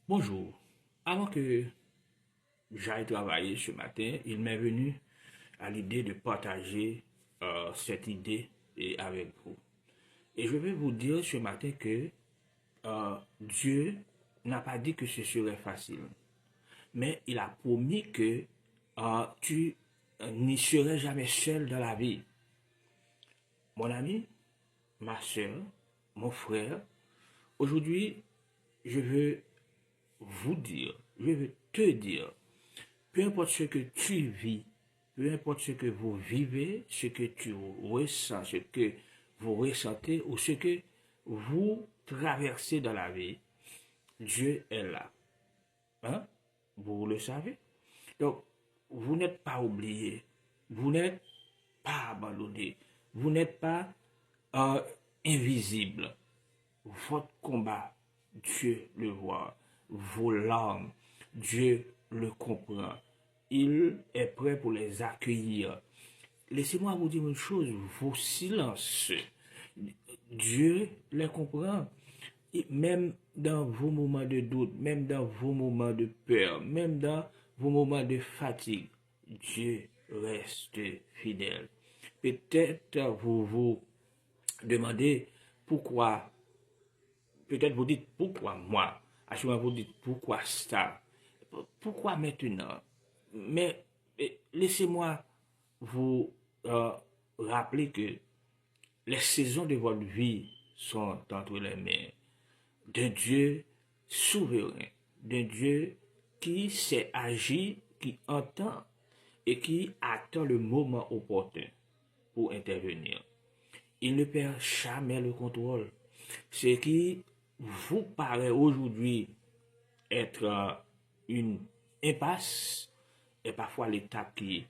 Bonjour. Avant que j'aille travailler ce matin, il m'est venu à l'idée de partager cette idée avec vous. Et je vais vous dire ce matin que Dieu n'a pas dit que ce serait facile, mais il a promis que tu n'y serais jamais seul dans la vie. Mon ami, ma soeur, mon frère, aujourd'hui, je veux vous dire, je veux te dire, peu importe ce que tu vis, peu importe ce que vous vivez, ce que tu ressens, ce que vous ressentez ou ce que vous traversez dans la vie, Dieu est là. Hein? Vous le savez. Donc, vous n'êtes pas oublié, vous n'êtes pas abandonné, vous n'êtes pas euh, invisible. Votre combat, Dieu le voit. Vos larmes, Dieu le comprend. Il est prêt pour les accueillir. Laissez-moi vous dire une chose, vos silences, Dieu les comprend. Et même dans vos moments de doute, même dans vos moments de peur, même dans vos moments de fatigue, Dieu reste fidèle. Peut-être vous vous demandez pourquoi. Peut-être vous dites pourquoi moi. À ce moment vous dites pourquoi ça. Pourquoi maintenant. Mais laissez-moi vous rappeler que les saisons de votre vie sont entre les mains d'un Dieu souverain, d'un Dieu qui sait agir, qui entend et qui attend le moment opportun pour intervenir. Il ne perd jamais le contrôle. Ce qui vous paraît aujourd'hui être une impasse est parfois l'étape qui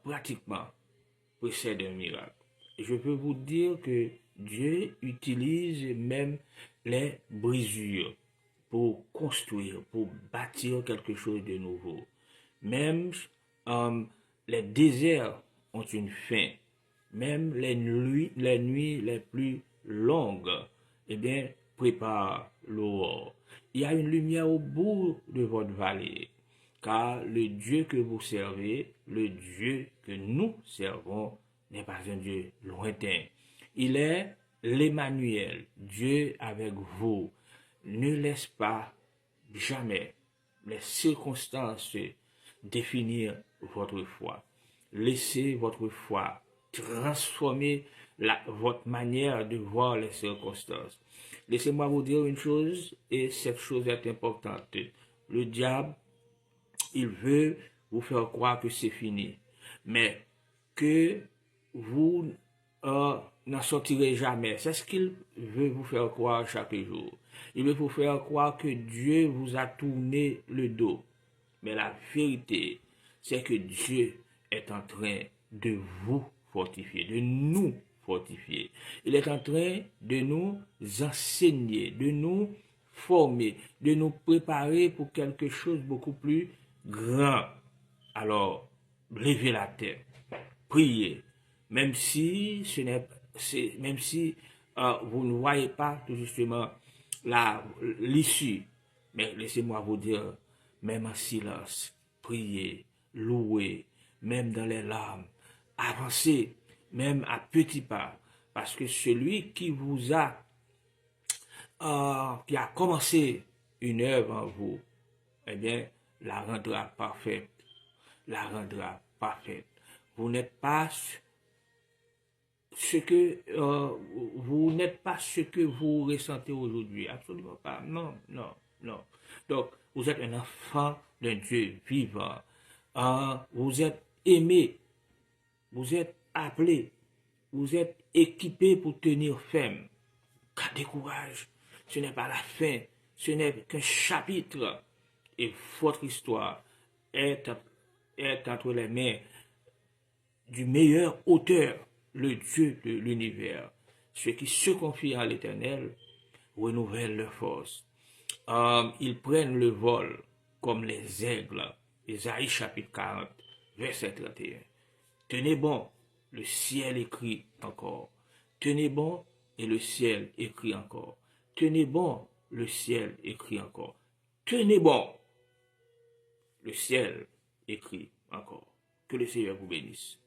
pratiquement précède un miracle. Je peux vous dire que Dieu utilise même les brisures pour construire, pour bâtir quelque chose de nouveau. Même euh, les déserts ont une fin. Même les nuits les plus longues, eh bien, prépare l'aurore. Il y a une lumière au bout de votre vallée, car le Dieu que vous servez, le Dieu que nous servons, n'est pas un Dieu lointain. Il est l'Emmanuel, Dieu avec vous. Ne laisse pas jamais les circonstances définir votre foi. Laissez votre foi transformer votre manière de voir les circonstances. Laissez-moi vous dire une chose, et cette chose est importante. Le diable, il veut vous faire croire que c'est fini, mais que vous n'en sortirez jamais. C'est ce qu'il veut vous faire croire chaque jour. Il veut vous faire croire que Dieu vous a tourné le dos. Mais la vérité, c'est que Dieu est en train de vous fortifier, de nous fortifier. Il est en train de nous enseigner, de nous former, de nous préparer pour quelque chose beaucoup plus grand. Alors, levez la tête, priez, même si ce n'est, même si vous ne voyez pas tout justement l'issue. Mais laissez-moi vous dire, même en silence, priez, louez, même dans les larmes, avancez, même à petits pas, parce que celui qui a commencé une œuvre en vous, eh bien, la rendra parfaite, la rendra parfaite. Vous n'êtes pas ce que vous n'êtes pas ce que vous ressentez aujourd'hui, absolument pas. Non, non, non. Donc, vous êtes un enfant d'un Dieu vivant. Vous êtes aimé, vous êtes appelé, vous êtes équipé pour tenir ferme. Gardez courage. Ce n'est pas la fin, ce n'est qu'un chapitre. Et votre histoire est, est entre les mains du meilleur auteur, le Dieu de l'univers. Ceux qui se confient à l'Éternel renouvellent leur force. Ils prennent le vol comme les aigles. Isaïe chapitre 40, verset 31. Tenez bon, le ciel écrit encore. Tenez bon, et le ciel écrit encore. Tenez bon, le ciel écrit encore. Tenez bon. Le ciel écrit encore. Que le Seigneur vous bénisse.